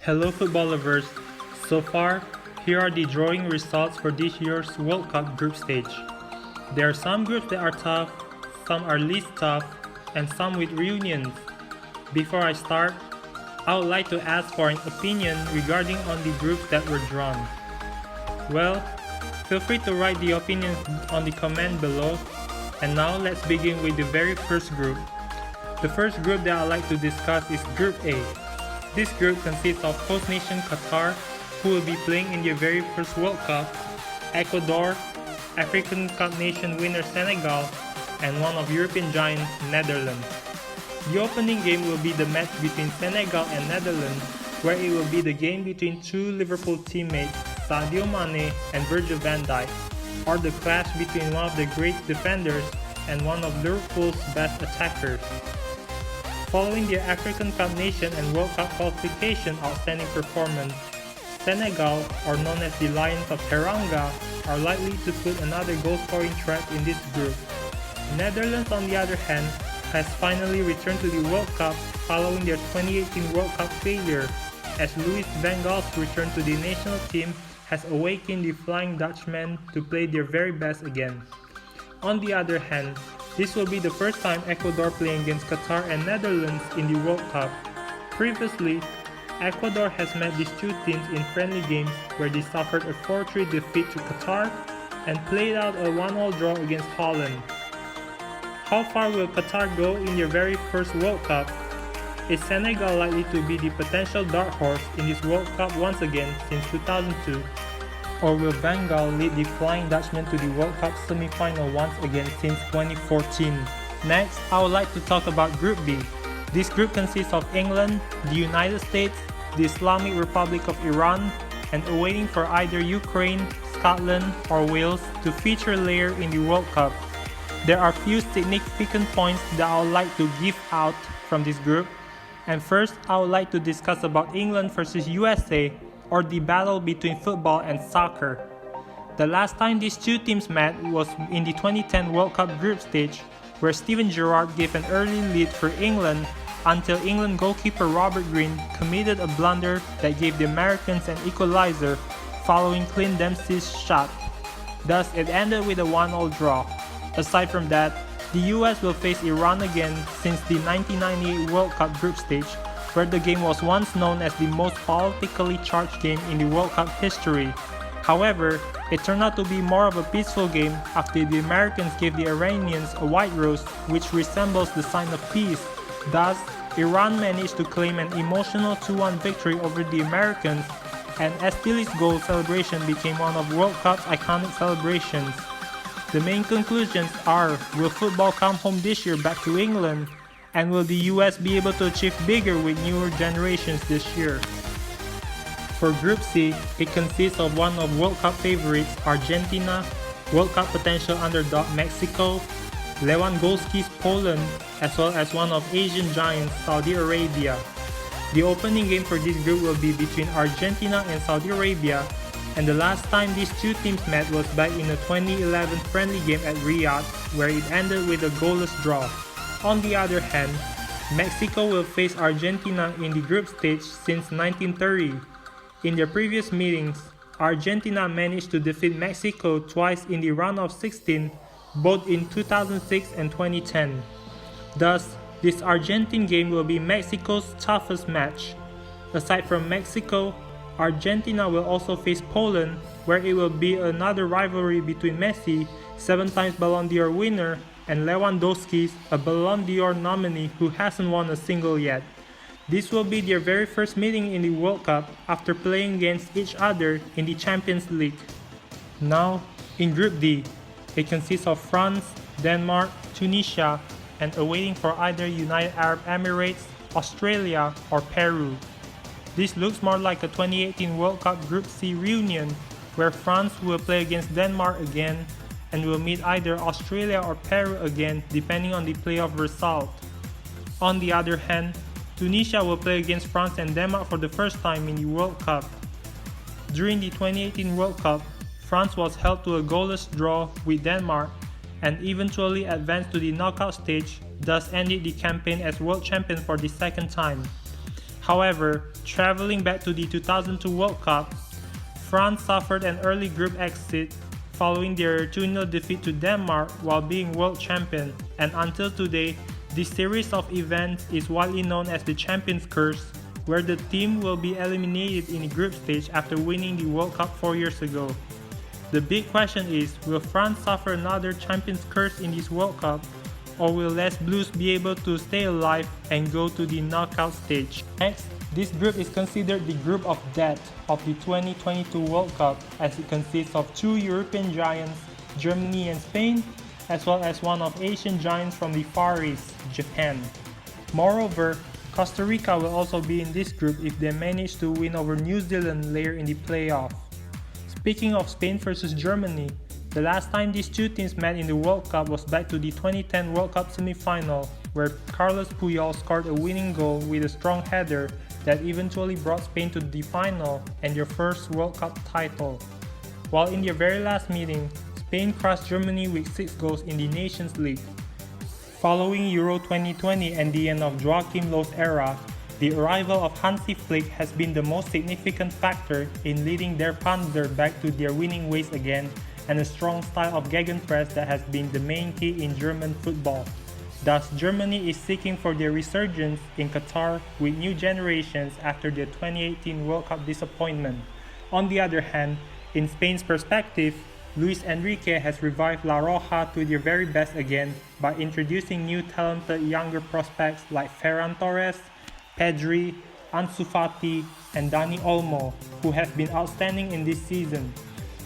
Hello football lovers, so far, here are the drawing results for this year's World Cup group stage. There are some groups that are tough, some are least tough, and some with reunions. Before I start, I would like to ask for an opinion regarding on the groups that were drawn. Well, feel free to write the opinions on the comment below, and now let's begin with the very first group. The first group that I'd like to discuss is Group A. This group consists of host nation Qatar, who will be playing in their very first World Cup, Ecuador, African Cup nation winner Senegal, and one of European giants Netherlands. The opening game will be the match between Senegal and Netherlands, where it will be the game between two Liverpool teammates Sadio Mane and Virgil van Dijk, or the clash between one of the great defenders and one of Liverpool's best attackers. Following their African Cup nation and World Cup qualification outstanding performance, Senegal, or known as the Lions of Teranga, are likely to put another goal-scoring threat in this group. Netherlands, on the other hand, has finally returned to the World Cup following their 2018 World Cup failure, as Louis van Gaal's return to the national team has awakened the Flying Dutchmen to play their very best again. On the other hand, this will be the first time Ecuador playing against Qatar and Netherlands in the World Cup. Previously, Ecuador has met these two teams in friendly games where they suffered a 4-3 defeat to Qatar and played out a 1-1 draw against Holland. How far will Qatar go in their very first World Cup? Is Senegal likely to be the potential dark horse in this World Cup once again since 2002? Or will Van Gaal lead the Flying Dutchman to the World Cup semi-final once again since 2014? Next, I would like to talk about Group B. This group consists of England, the United States, the Islamic Republic of Iran, and awaiting for either Ukraine, Scotland, or Wales to feature later in the World Cup. There are few significant points that I would like to give out from this group. And first, I would like to discuss about England versus USA, or the battle between football and soccer. The last time these two teams met was in the 2010 World Cup group stage, where Steven Gerrard gave an early lead for England until England goalkeeper Robert Green committed a blunder that gave the Americans an equalizer following Clint Dempsey's shot. Thus, it ended with a 1-1 draw. Aside from that, the US will face Iran again since the 1998 World Cup group stage, where the game was once known as the most politically charged game in the World Cup history. However, it turned out to be more of a peaceful game after the Americans gave the Iranians a white rose, which resembles the sign of peace. Thus, Iran managed to claim an emotional 2-1 victory over the Americans, and Estili's goal celebration became one of World Cup's iconic celebrations. The main conclusions are, will football come home this year back to England? And will the US be able to achieve bigger with newer generations this year? For Group C, it consists of one of World Cup favorites Argentina, World Cup potential underdog Mexico, Lewandowski's Poland, as well as one of Asian giants Saudi Arabia. The opening game for this group will be between Argentina and Saudi Arabia, and the last time these two teams met was back in a 2011 friendly game at Riyadh, where it ended with a goalless draw. On the other hand, Mexico will face Argentina in the group stage since 1930. In their previous meetings, Argentina managed to defeat Mexico twice in the round of 16, both in 2006 and 2010. Thus, this Argentine game will be Mexico's toughest match. Aside from Mexico, Argentina will also face Poland, where it will be another rivalry between Messi, 7-time Ballon d'Or winner, and Lewandowski, a Ballon d'Or nominee who hasn't won a single yet. This will be their very first meeting in the World Cup after playing against each other in the Champions League. Now, in Group D, it consists of France, Denmark, Tunisia, and awaiting for either United Arab Emirates, Australia, or Peru. This looks more like a 2018 World Cup Group C reunion, where France will play against Denmark again, and will meet either Australia or Peru again depending on the playoff result. On the other hand, Tunisia will play against France and Denmark for the first time in the World Cup. During the 2018 World Cup, France was held to a goalless draw with Denmark and eventually advanced to the knockout stage, thus ended the campaign as world champion for the second time. However, traveling back to the 2002 World Cup, France suffered an early group exit following their 2-0 defeat to Denmark while being world champion, and until today, this series of events is widely known as the Champions Curse, where the team will be eliminated in the group stage after winning the World Cup 4 years ago. The big question is, will France suffer another Champions Curse in this World Cup, or will Les Blues be able to stay alive and go to the knockout stage? Next, this group is considered the group of death of the 2022 World Cup, as it consists of 2 European giants, Germany and Spain, as well as one of Asian giants from the Far East, Japan. Moreover, Costa Rica will also be in this group if they manage to win over New Zealand later in the playoff. Speaking of Spain versus Germany, the last time these two teams met in the World Cup was back to the 2010 World Cup semi-final, where Carlos Puyol scored a winning goal with a strong header that eventually brought Spain to the final and their first World Cup title. While in their very last meeting, Spain crushed Germany with 6 goals in the Nations League. Following Euro 2020 and the end of Joachim Löw's era, the arrival of Hansi Flick has been the most significant factor in leading their Panzer back to their winning ways again, and a strong style of gegenpress that has been the main key in German football. Thus, Germany is seeking for their resurgence in Qatar with new generations after their 2018 World Cup disappointment. On the other hand, in Spain's perspective, Luis Enrique has revived La Roja to their very best again by introducing new talented younger prospects like Ferran Torres, Pedri, Ansu Fati, and Dani Olmo, who have been outstanding in this season,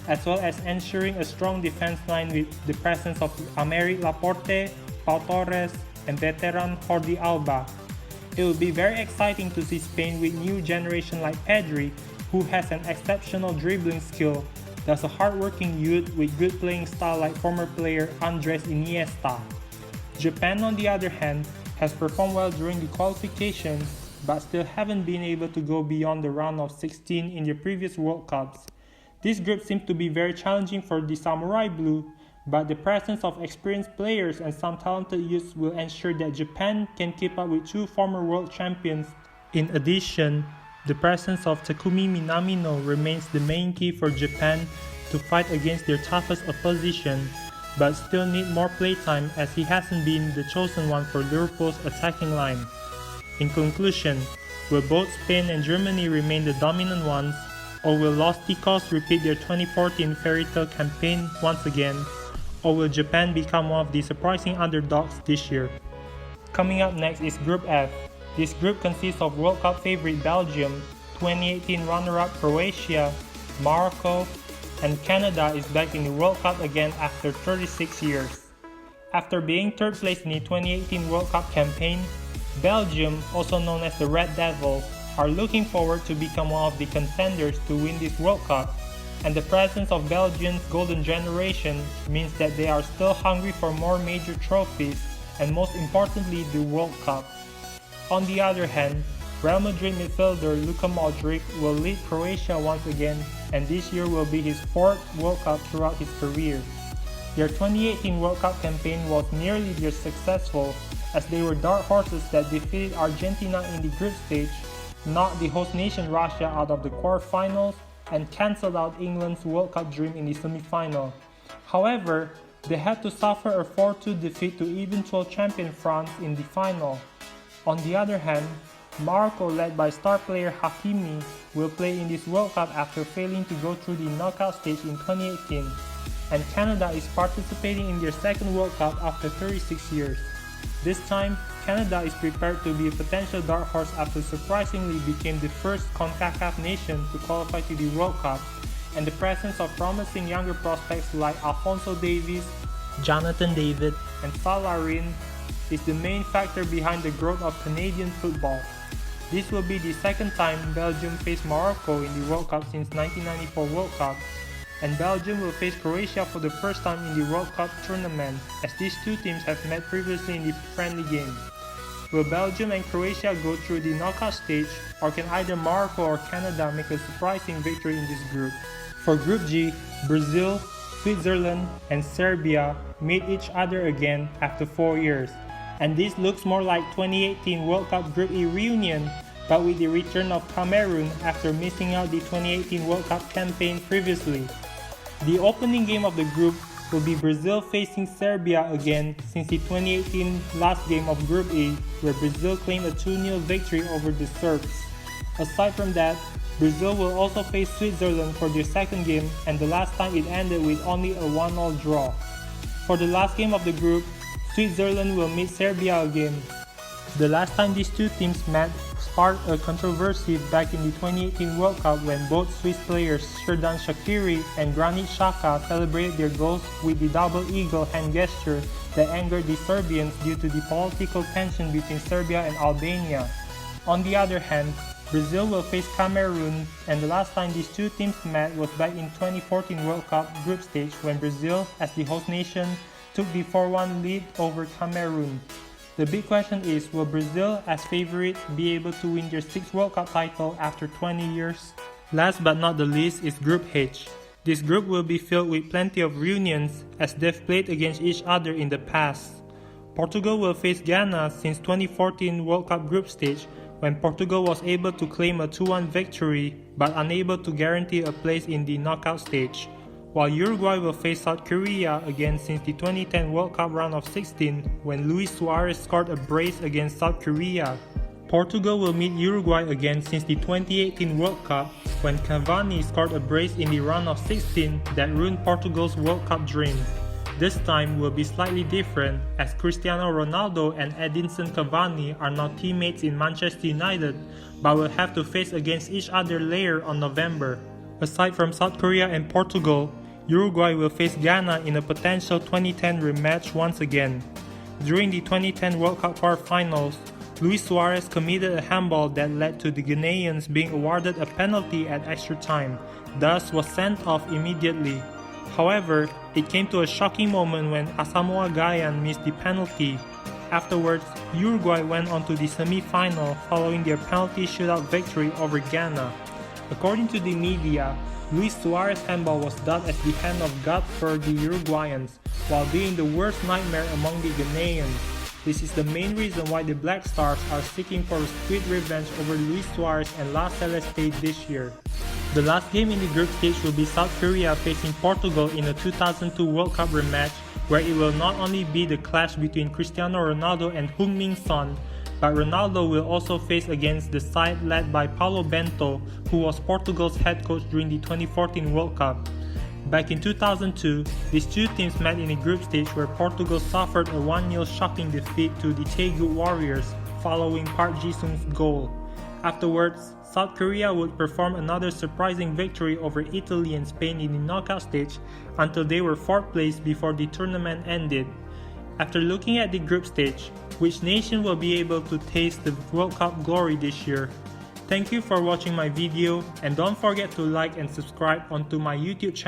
as well as ensuring a strong defense line with the presence of Aymeric Laporte, Pau Torres, and veteran Jordi Alba. It will be very exciting to see Spain with new generation like Pedri, who has an exceptional dribbling skill, thus a hardworking youth with good playing style like former player Andres Iniesta. Japan, on the other hand, has performed well during the qualifications, but still haven't been able to go beyond the round of 16 in their previous World Cups. This group seems to be very challenging for the Samurai Blue, but the presence of experienced players and some talented youths will ensure that Japan can keep up with 2 former world champions. In addition, the presence of Takumi Minamino remains the main key for Japan to fight against their toughest opposition, but still need more playtime as he hasn't been the chosen one for Liverpool's attacking line. In conclusion, will both Spain and Germany remain the dominant ones, or will Los Ticos repeat their 2014 fairy tale campaign once again, or will Japan become one of the surprising underdogs this year? Coming up next is Group F. This group consists of World Cup favorite Belgium, 2018 runner-up Croatia, Morocco, and Canada is back in the World Cup again after 36 years. After being third place in the 2018 World Cup campaign, Belgium, also known as the Red Devils, are looking forward to become one of the contenders to win this World Cup, and the presence of Belgium's golden generation means that they are still hungry for more major trophies and most importantly the World Cup. On the other hand, Real Madrid midfielder Luka Modric will lead Croatia once again, and this year will be his 4th World Cup throughout his career. Their 2018 World Cup campaign was nearly as successful, as they were dark horses that defeated Argentina in the group stage, knocked the host nation Russia out of the quarterfinals, and cancelled out England's World Cup dream in the semi-final. However, they had to suffer a 4-2 defeat to eventual champion France in the final. On the other hand, Morocco, led by star player Hakimi, will play in this World Cup after failing to go through the knockout stage in 2018, and Canada is participating in their 2nd World Cup after 36 years. This time, Canada is prepared to be a potential dark horse after surprisingly became the first CONCACAF nation to qualify to the World Cup, and the presence of promising younger prospects like Alphonso Davies, Jonathan David, and Salarin is the main factor behind the growth of Canadian football. This will be the 2nd time Belgium faced Morocco in the World Cup since 1994 World Cup, and Belgium will face Croatia for the first time in the World Cup tournament, as these two teams have met previously in the friendly game. Will Belgium and Croatia go through the knockout stage, or can either Morocco or Canada make a surprising victory in this group? For Group G, Brazil, Switzerland, and Serbia meet each other again after 4 years, and this looks more like 2018 World Cup Group E reunion, but with the return of Cameroon after missing out the 2018 World Cup campaign previously. The opening game of the group will be Brazil facing Serbia again since the 2018 last game of Group A, where Brazil claimed a 2-0 victory over the Serbs. Aside from that, Brazil will also face Switzerland for their second game, and the last time it ended with only a 1-1 draw. For the last game of the group, Switzerland will meet Serbia again. The last time these two teams met sparked a controversy back in the 2018 World Cup when both Swiss players Xherdan Shaqiri and Granit Xhaka celebrated their goals with the double eagle hand gesture that angered the Serbians due to the political tension between Serbia and Albania. On the other hand, Brazil will face Cameroon, and the last time these two teams met was back in 2014 World Cup group stage when Brazil, as the host nation, took the 4-1 lead over Cameroon. The big question is, will Brazil, as favorite, be able to win their 6th World Cup title after 20 years? Last but not the least is Group H. This group will be filled with plenty of reunions as they've played against each other in the past. Portugal will face Ghana since 2014 World Cup group stage when Portugal was able to claim a 2-1 victory but unable to guarantee a place in the knockout stage. While Uruguay will face South Korea again since the 2010 World Cup round of 16 when Luis Suarez scored a brace against South Korea. Portugal will meet Uruguay again since the 2018 World Cup when Cavani scored a brace in the round of 16 that ruined Portugal's World Cup dream. This time will be slightly different as Cristiano Ronaldo and Edinson Cavani are now teammates in Manchester United but will have to face against each other later on November. Aside from South Korea and Portugal, Uruguay will face Ghana in a potential 2010 rematch once again. During the 2010 World Cup quarterfinals, Luis Suarez committed a handball that led to the Ghanaians being awarded a penalty at extra time, thus was sent off immediately. However, it came to a shocking moment when Asamoah Gyan missed the penalty. Afterwards, Uruguay went on to the semi-final following their penalty shootout victory over Ghana. According to the media, Luis Suarez's handball was dubbed as the hand of God for the Uruguayans, while being the worst nightmare among the Ghanaians. This is the main reason why the Black Stars are seeking for a swift revenge over Luis Suarez and La Celeste this year. The last game in the group stage will be South Korea facing Portugal in a 2002 World Cup rematch, where it will not only be the clash between Cristiano Ronaldo and Heung-min Son, but Ronaldo will also face against the side led by Paulo Bento, who was Portugal's head coach during the 2014 World Cup. Back in 2002, these two teams met in a group stage where Portugal suffered a 1-0 shocking defeat to the Taegu Warriors following Park Ji-sung's goal. Afterwards, South Korea would perform another surprising victory over Italy and Spain in the knockout stage until they were 4th place before the tournament ended. After looking at the group stage, which nation will be able to taste the World Cup glory this year? Thank you for watching my video, and don't forget to like and subscribe onto my YouTube channel.